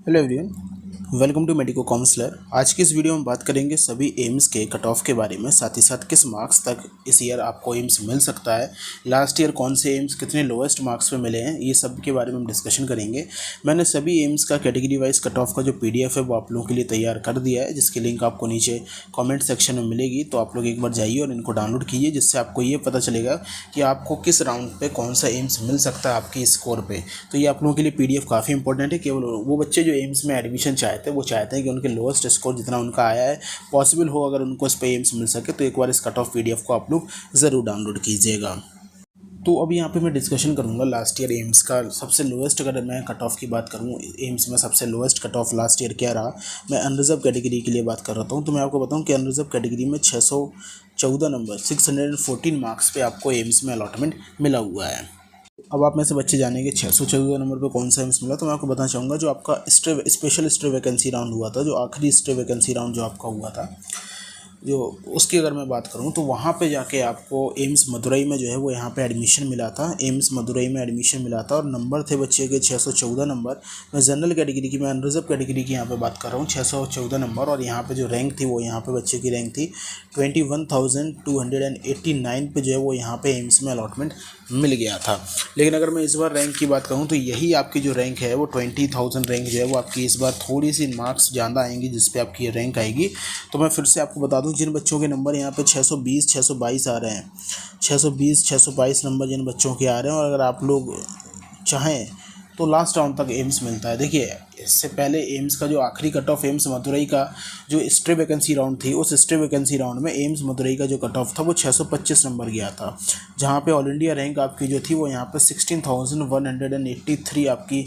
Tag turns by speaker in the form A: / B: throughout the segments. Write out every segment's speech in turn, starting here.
A: Hello everyone, welcome to Medico Counsellor. आज की इस वीडियो में बात करेंगे सभी एम्स के कट ऑफ के बारे में, साथ ही साथ किस मार्क्स तक इस ईयर आपको एम्स मिल सकता है, लास्ट ईयर कौन से एम्स कितने लोएस्ट मार्क्स पे मिले हैं, ये सब के बारे में हम डिस्कशन करेंगे। मैंने सभी एम्स का कैटेगरी वाइज कट ऑफ का जो PDF है वो आप लोगों के लिए तैयार कर दिया है, जिसकी लिंक आपको नीचे कॉमेंट सेक्शन में मिलेगी। तो आप लोग एक बार जाइए और इनको डाउनलोड कीजिए, जिससे आपको ये पता चलेगा कि आपको किस राउंड पे कौन सा एम्स मिल सकता है आपके स्कोर पे। तो ये आप लोगों के लिए PDF काफ़ी इंपॉर्टेंट है। केवल वो बच्चे जो एम्स में एडमिशन चाहते हैं वो चाहते हैं कि उनके लोएस्ट स्कोर जितना उनका आया है पॉसिबल हो, अगर उनको इस पे एम्स मिल सके तो एक बार इस कट ऑफ PDF को आप लोग ज़रूर डाउनलोड कीजिएगा। तो अभी यहाँ पे मैं डिस्कशन करूँगा लास्ट ईयर एम्स का सबसे लोएस्ट। अगर मैं कट ऑफ की बात करूँ, एम्स में सबसे lowest cut off last year क्या रहा, मैं अनरिजर्व कैटेगरी के लिए बात कर रहा हूँ। तो मैं आपको बताऊँ कि अनरिजर्व कैटेगरी में 614 नंबर 614 मार्क्स पे आपको एम्स में अलॉटमेंट मिला हुआ है। अब आप में से बच्चे जानेंगे 614 नंबर पे कौन सा एम्स मिला। तो मैं आपको बताना चाहूँगा, जो आपका स्पेशल स्टे वैकेंसी राउंड हुआ था, जो आखिरी स्टे वैकेंसी राउंड जो आपका हुआ था, जो उसकी अगर मैं बात करूं तो वहाँ पे जाके आपको एम्स मदुरई में जो है वो यहाँ पे एडमिशन मिला था। एम्स मदुरई में एडमिशन मिला था और नंबर थे बच्चे के 614 नंबर। मैं जनरल कैटेगरी की, मैं अनरिजर्व कैटेगरी की यहाँ पे बात कर रहा हूँ, 614 नंबर। और यहाँ पे जो रैंक थी वो यहाँ पे बच्चे की रैंक थी 21,289 पे जो है वो यहाँ पे एम्स में अलॉटमेंट मिल गया था। लेकिन अगर मैं इस बार रैंक की बात करूँ तो यही आपकी जो रैंक है वो 20,000 रैंक जो है वो आपकी इस बार थोड़ी सी मार्क्स ज़्यादा आएंगी, जिस पे आपकी रैंक आएगी। तो मैं फिर से आपको बता दूं, जिन बच्चों के नंबर यहाँ पे 620 622 आ रहे हैं, 620 622 नंबर जिन बच्चों के आ रहे हैं, और अगर आप लोग चाहें तो लास्ट राउंड तक एम्स मिलता है। देखिए, इससे पहले एम्स का जो आखिरी कट ऑफ एम्स मदुरई का जो स्टे वैकेंसी राउंड थी, उस स्टे वैकेंसी राउंड में एम्स मदुरई का जो कट ऑफ था वो 625 नंबर गया था, जहाँ पे ऑल इंडिया रैंक आपकी जो थी वो यहाँ पे 16,183 आपकी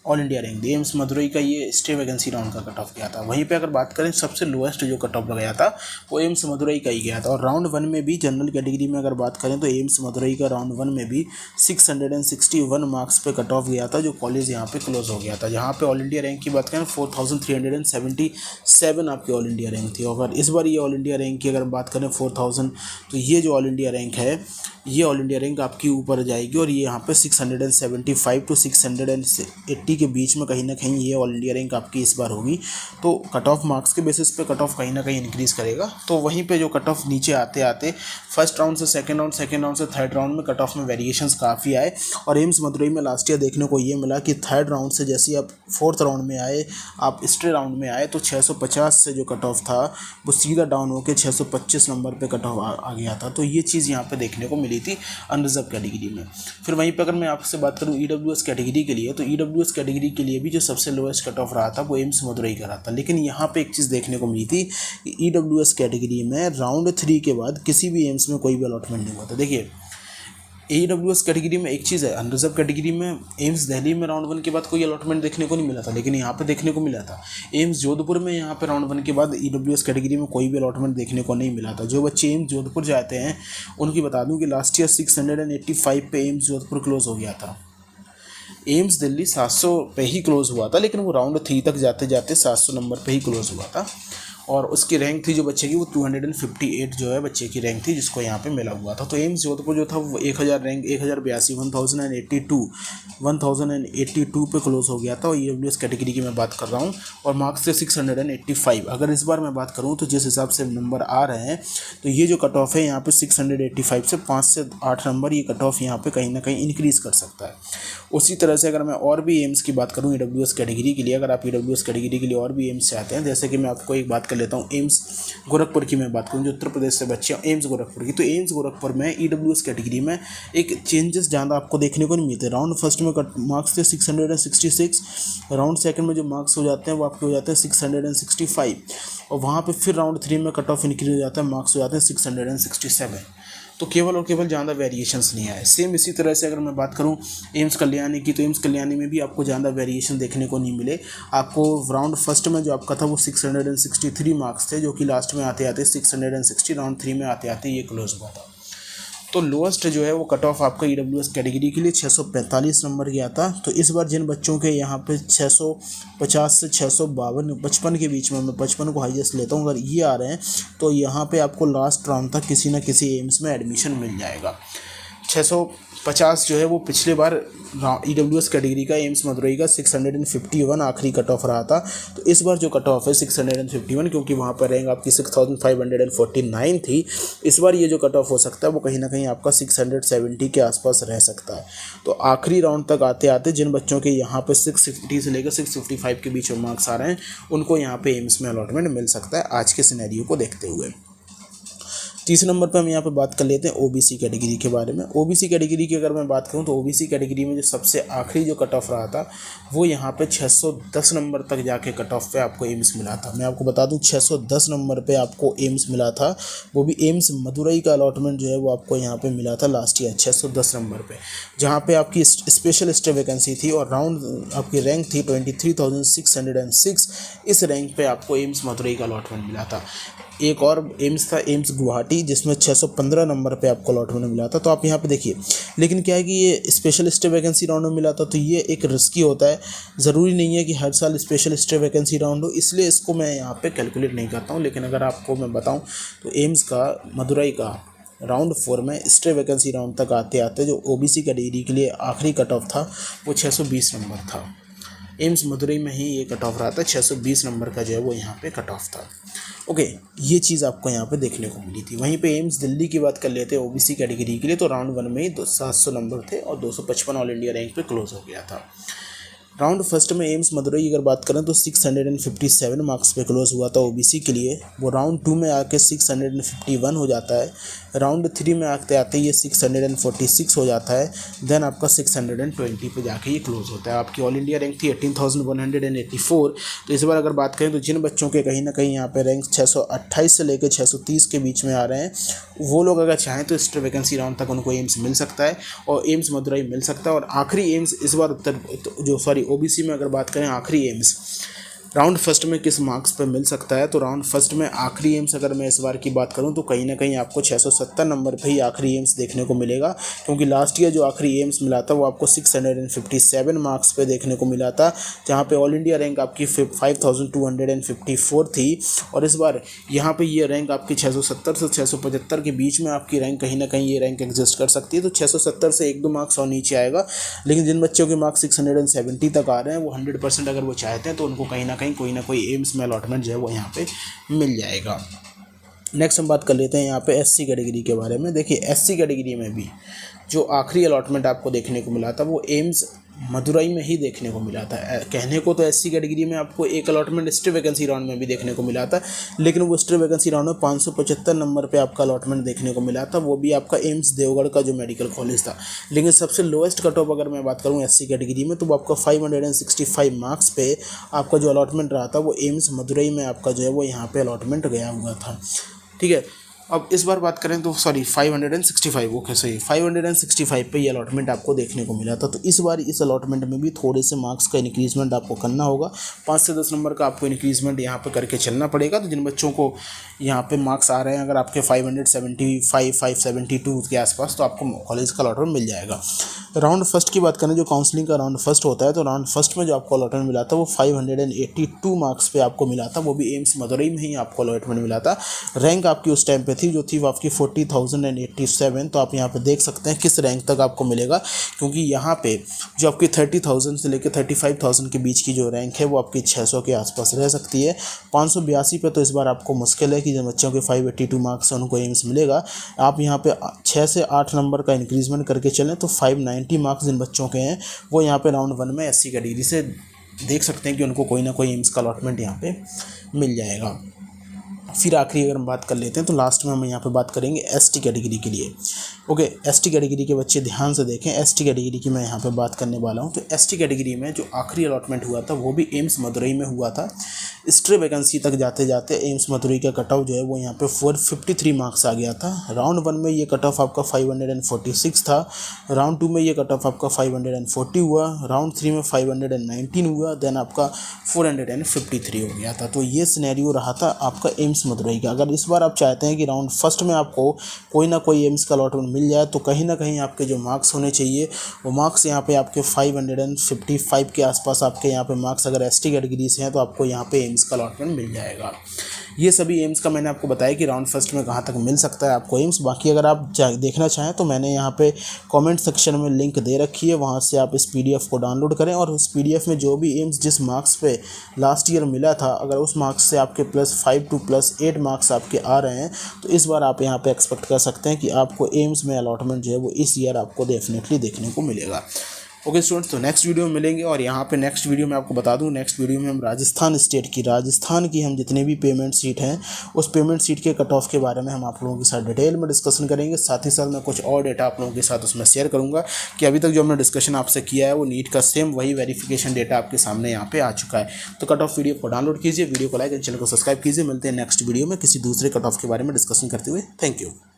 A: ऑल इंडिया रैंक दी। एम्स मदुरई का ये स्टे वैकेंसी राउंड का कट ऑफ गया था। वहीं पे अगर बात करें सबसे लोएस्ट जो कट ऑफ गया था वो एम्स मदुरई का ही गया था। और राउंड 1 में भी जनरल कैटेगरी में अगर बात करें तो एम्स मदुरई का राउंड 1 में भी 661 मार्क्स पे कट ऑफ गया था, जो कॉलेज यहाँ पे क्लोज हो गया था। जहाँ पे ऑल इंडिया रैंक की बात करें 4,377 आपकी ऑल इंडिया रैंक थी। अगर इस बार ये ऑल इंडिया रैंक की अगर बात करें 4,000, तो ये जो ऑल इंडिया रैंक है, ये ऑल इंडिया रैंक आपकी ऊपर जाएगी। और ये यहाँ पे 675 टू 680 के बीच में कहीं ना कहीं ये ऑल इंडिया रैंक आपकी इस बार होगी। तो कट ऑफ मार्क्स के बेसिस पे कट ऑफ कहीं ना कहीं इंक्रीज़ करेगा। तो वहीं पे जो कट ऑफ नीचे आते आते फर्स्ट राउंड से सेकंड राउंड से थर्ड राउंड में कट ऑफ में वेरिएशंस काफ़ी आए। और एम्स मदुरई में लास्ट ईयर देखने को ये मिला कि थर्ड राउंड से जैसे ही आप फोर्थ राउंड में आए, आप स्टे राउंड में आए, तो 650 से जो कट ऑफ था वो सीधा डाउन होकर 625 नंबर पे कट ऑफ आ गया था। तो ये चीज़ यहाँ पे देखने को मिली थी अनरिजर्व कैटेगरी में। फिर वहीं पे अगर मैं आपसे बात करूँ EWS कैटेगरी के लिए, तो EWS कैटेगरी के लिए भी जो सबसे लोएस्ट कट ऑफ रहा था वो एम्स मदुरई का रहा था। लेकिन यहाँ पे एक चीज़ देखने को मिली थी कि EWS कैटेगरी में राउंड 3 के बाद किसी भी एम्स में कोई भी अलॉटमेंट नहीं हुआ था। देखिए, AWS कैटेगरी में एक चीज़ है, अनरिजर्व कैटेगरी में एम्स दिल्ली में राउंड 1 के बाद कोई अलॉटमेंट देखने को नहीं मिला था, लेकिन यहाँ पे देखने को मिला था। एम्स जोधपुर में यहाँ पे राउंड 1 के बाद EWS कैटेगरी में कोई भी अलॉटमेंट देखने को नहीं मिला था। जो बच्चे एम्स जोधपुर जाते हैं उनकी बता दूँ कि लास्ट ईयर 685 पे एम्स जोधपुर क्लोज हो गया था। एम्स दिल्ली 700 पे ही क्लोज हुआ था, लेकिन वो राउंड 3 तक जाते जाते 700 नंबर पे ही क्लोज हुआ था। और उसकी रैंक थी जो बच्चे की वो 258 जो है बच्चे की रैंक थी, जिसको यहाँ पे मिला हुआ था। तो एम्स जोधपुर जो था वो 1000 रैंक 1082 1082 पे क्लोज हो गया था। और EWS कैटेगरी की मैं बात कर रहा हूँ, और मार्क्स थे 685। अगर इस बार मैं बात करूँ तो जिस हिसाब से नंबर आ रहे हैं, तो ये जो कट ऑफ है यहाँ पे 685 से 5 से 8 नंबर ये कट ऑफ यहाँ पे कहीं ना कहीं इंक्रीज़ कर सकता है। उसी तरह से अगर मैं और भी एम्स की बात करूँ EWS कैटेगरी के लिए, अगर आप EWS कैटेगरी के लिए और भी एम्स चाहते हैं, जैसे कि मैं आपको एक बात कर लेता हूँ, एम्स गोरखपुर की मैं बात करूँ, जो उत्तर प्रदेश से बच्चे हैं एम्स गोरखपुर की, तो एम्स गोरखपुर में EWS कैटेगरी में एक चेंजेस ज़्यादा आपको देखने को नहीं मिलते। राउंड फर्स्ट में मार्क्स थे 666, राउंड सेकंड में जो मार्क्स हो जाते हैं वो आपके हो जाते हैं 665, और वहाँ पे फिर राउंड 3 में कट ऑफ इंक्रीज हो जाता है, मार्क्स हो जाते हैं 667। तो केवल और केवल ज़्यादा वेरिएशंस नहीं आए। सेम इसी तरह से अगर मैं बात करूं एम्स कल्याणी की, तो एम्स कल्याणी में भी आपको ज़्यादा वेरिएशन देखने को नहीं मिले। आपको राउंड फर्स्ट में जो आपका था वो 663 मार्क्स थे, जो कि लास्ट में आते आते 660, राउंड 3 में आते आते ये क्लोज हुआ था। तो लोएस्ट जो है वो कट ऑफ आपका EWS कैटेगरी के लिए 645 नंबर गया था। तो इस बार जिन बच्चों के यहाँ पे 650 से 652 55 के बीच में, मैं 55 को हाईएस्ट लेता हूँ, अगर ये आ रहे हैं तो यहाँ पे आपको लास्ट राउंड तक किसी न किसी एम्स में एडमिशन मिल जाएगा। 50 जो है वो पिछले बार EWS कैटेगरी का एम्स मदुरई का 651 आखिरी कट ऑफ रहा था। तो इस बार जो कट ऑफ है 651, क्योंकि वहाँ पर रैंक आपकी 6549 थी। इस बार ये जो कट ऑफ हो सकता है वो कहीं ना कहीं आपका 670 के आसपास रह सकता है। तो आखिरी राउंड तक आते आते जिन बच्चों के यहाँ पे 650 से लेकर 655 के बीच में मार्क्स आ रहे हैं उनको यहाँ पे एम्स में अलॉटमेंट मिल सकता है आज के सिनेरियो को देखते हुए। तीसरे नंबर पे हम यहाँ पे बात कर लेते हैं ओबीसी कैटेगरी के बारे में। ओबीसी कैटेगरी की अगर मैं बात करूँ तो ओबीसी कैटेगरी में जो सबसे आखिरी जो कट ऑफ रहा था वो यहाँ पे 610 नंबर तक जाके कट ऑफ पे आपको एम्स मिला था। मैं आपको बता दूँ 610 नंबर पे आपको एम्स मिला था, वो भी एम्स मदुरई का अलॉटमेंट जो है वो आपको यहाँ पे मिला था लास्ट ईयर 610 नंबर पे, जहाँ पे आपकी स्पेशल स्टे वैकेंसी थी और राउंड आपकी रैंक थी 23,606। इस रैंक पे आपको एम्स मदुरई का अलॉटमेंट मिला था। एक और एम्स था एम्स गुवाहाटी, जिसमें 615 नंबर पे आपको अलॉटमेंट मिला था। तो आप यहाँ पे देखिए, लेकिन क्या है कि ये स्पेशल स्टे वैकेंसी राउंड में मिला था तो ये एक रिस्की होता है। ज़रूरी नहीं है कि हर साल स्पेशल स्टे वैकेंसी राउंड हो, इसलिए इसको मैं यहाँ पे कैलकुलेट नहीं करता हूँ। लेकिन अगर आपको मैं बताऊँ तो एम्स का मदुरई का राउंड 4 में स्टे वैकेंसी राउंड तक आते आते जो ओबीसी कैटेगरी के लिए आखिरी कट ऑफ था वो 620 नंबर था। एम्स मदुरई में ही ये कट ऑफ रहा था, 620 नंबर का जो है वो यहाँ पे कट ऑफ था। ओके, ये चीज़ आपको यहाँ पे देखने को मिली थी। वहीं पे एम्स दिल्ली की बात कर लेते हैं ओबीसी कैटेगरी के लिए, तो राउंड 1 में ही 700 नंबर थे और 255 ऑल इंडिया रैंक पे क्लोज हो गया था। राउंड फर्स्ट में एम्स मदुरई अगर बात करें तो 657 मार्क्स पे क्लोज हुआ था ओबीसी के लिए। वो राउंड 2 में आके 651 हो जाता है। राउंड 3 में आते आते ये 646 हो जाता है। देन आपका 620 पे जाके ये क्लोज होता है। आपकी ऑल इंडिया रैंक थी 18,184। तो इस बार अगर बात करें तो जिन बच्चों के कहीं ना कहीं यहाँ पे रैंक 628 से लेकर 630 के बीच में आ रहे हैं, वो लोग अगर चाहें तो स्टे वैकेंसी राउंड तक उनको एम्स मिल सकता है और एम्स मदुरई मिल सकता है। और आखिरी एम्स इस बार ओबीसी में अगर बात करें आखिरी एम्स राउंड फर्स्ट में किस मार्क्स पे मिल सकता है, तो राउंड फर्स्ट में आखिरी एम्स अगर मैं इस बार की बात करूं तो कहीं ना कहीं आपको 670 नंबर पे ही आखिरी एम्स देखने को मिलेगा। क्योंकि लास्ट ईयर जो आखिरी एम्स मिला था वो आपको 657 मार्क्स पे देखने को मिला था, जहां पे ऑल इंडिया रैंक आपकी 5254 थी। और इस बार यहाँ पे ये रैंक आपकी 670 से 675 के बीच में आपकी रैंक कहीं ना कहीं ये रैंक एग्जिस्ट कर सकती है। तो 670 से 1-2 मार्क्स और नीचे आएगा। लेकिन जिन बच्चों के मार्क्स 670 तक आ रहे हैं वो 100% अगर वो चाहते हैं तो उनको कहीं ना कोई एम्स में अलॉटमेंट जो है वो यहाँ पे मिल जाएगा। नेक्स्ट हम बात कर लेते हैं यहाँ पे एससी कैटेगरी के बारे में। देखिए एससी कैटेगरी में भी जो आखिरी अलॉटमेंट आपको देखने को मिला था वो एम्स मदुरई में ही देखने को मिला था। कहने को तो एससी कैटेगरी में आपको एक अलॉटमेंट स्टे वैकेंसी राउंड में भी देखने को मिला था, लेकिन वो स्टे वैकेंसी राउंड में 575 नंबर पे आपका अलॉटमेंट देखने को मिला था, वो भी आपका एम्स देवगढ़ का जो मेडिकल कॉलेज था। लेकिन सबसे लोएस्ट कट ऑफ अगर मैं बात करूँ एससी कैटेगरी में तो वो आपका 565 मार्क्स पे आपका जो अलॉटमेंट रहा था वो एम्स मदुरई में आपका जो है वो यहाँ पे अलॉटमेंट गया हुआ था। ठीक है, अब इस बार बात करें तो 565, ओके सही, 565 पे ये अलॉटमेंट आपको देखने को मिला था। तो इस बार इस अलॉटमेंट में भी थोड़े से मार्क्स का इंक्रीजमेंट आपको करना होगा। 5 से 10 नंबर का आपको इंक्रीजमेंट यहाँ पे करके चलना पड़ेगा। तो जिन बच्चों को यहाँ पे मार्क्स आ रहे हैं अगर आपके 575 572 के आसपास, तो आपको कॉलेज का अलॉटमेंट मिल जाएगा। राउंड फर्स्ट की बात करें, जो काउंसलिंग का राउंड फर्स्ट होता है, तो राउंड फर्स्ट में जो आपको अलॉटमेंट मिला था वो 582 मार्क्स पे आपको मिला था, वो भी एम्स मदुरई में ही आपको अलॉटमेंट मिला था। रैंक आपकी उस टाइम पे थी जो थी वो आपकी 40,087। तो आप यहाँ पे देख सकते हैं किस रैंक तक आपको मिलेगा, क्योंकि यहाँ पे जो आपकी 30,000 से लेकर 35,000 के बीच की जो रैंक है वो आपकी 600 के आसपास रह सकती है। 582 पे तो इस बार आपको मुश्किल है कि जब बच्चों के 582 मार्क्स हैं उनको एम्स मिलेगा। आप यहाँ पे 6 से 8 नंबर का इंक्रीजमेंट करके चलें तो 590 मार्क्स जिन बच्चों के हैं वो यहाँ पे राउंड 1 में एससी कैटेगरी से देख सकते हैं कि उनको कोई ना कोई एम्स का अलॉटमेंट यहाँ पे मिल जाएगा। फिर आखिरी अगर हम बात कर लेते हैं तो लास्ट में हम यहाँ पे बात करेंगे एसटी कैटेगरी के लिए। ओके, एसटी कैटेगरी के बच्चे ध्यान से देखें, एसटी कैटेगरी की मैं यहाँ पे बात करने वाला हूँ। तो एसटी कैटेगरी में जो आखिरी अलॉटमेंट हुआ था वो भी एम्स मदुरई में हुआ था। स्टे वैकेंसी तक जाते जाते एम्स मदुरई का कट ऑफ जो है वो यहाँ पे 453 मार्क्स आ गया था। राउंड 1 में ये कट ऑफ आपका 546 था। राउंड 2 में ये कट ऑफ आपका 540 हुआ। राउंड 3 में 519 हुआ। देन आपका 453 हो गया था। तो ये सिनेरियो रहा था आपका एम्स मदुरई का। अगर इस बार आप चाहते हैं कि राउंड फर्स्ट में आपको कोई ना कोई एम्स का अलॉटमेंट मिल जाए तो कहीं ना कहीं आपके जो मार्क्स होने चाहिए वो मार्क्स यहाँ पे आपके 555 के आसपास आपके यहाँ पे मार्क्स अगर एसटी कैटेगरी से हैं तो आपको यहाँ पे एम्स का अलॉटमेंट मिल जाएगा। ये सभी एम्स का मैंने आपको बताया कि राउंड फर्स्ट में कहाँ तक मिल सकता है आपको एम्स। बाकी अगर आप देखना चाहें तो मैंने यहाँ पे कमेंट सेक्शन में लिंक दे रखी है, वहाँ से आप इस PDF को डाउनलोड करें और उस PDF में जो भी एम्स जिस मार्क्स पे लास्ट ईयर मिला था, अगर उस मार्क्स से आपके +5 to +8 मार्क्स आपके आ रहे हैं तो इस बार आप यहाँ पे एक्सपेक्ट कर सकते हैं कि आपको एम्स में अलॉटमेंट जो है वो इस ईयर आपको डेफिनेटली देखने को मिलेगा। ओके स्टूडेंट्स, तो नेक्स्ट वीडियो में मिलेंगे। और यहाँ पे नेक्स्ट वीडियो में आपको बता दूँ, नेक्स्ट वीडियो में हम राजस्थान की हम जितने भी पेमेंट सीट हैं उस पेमेंट सीट के कट ऑफ के बारे में हम आप लोगों के साथ डिटेल में डिस्कशन करेंगे। साथ ही साथ मैं कुछ और डेटा आप लोगों के साथ उसमें शेयर करूँगा कि अभी तक जो हमने डिस्कशन आपसे किया है वो नीट का सेम वही वेरिफिकेशन डेटा आपके सामने यहाँ पे आ चुका है। तो कट ऑफ PDF को डाउनलोड कीजिए, वीडियो को लाइक एंड चैनल को सब्सक्राइब कीजिए। मिलते हैं नेक्स्ट वीडियो में किसी दूसरे कट ऑफ के बारे में डिस्कशन करते हुए। Thank you.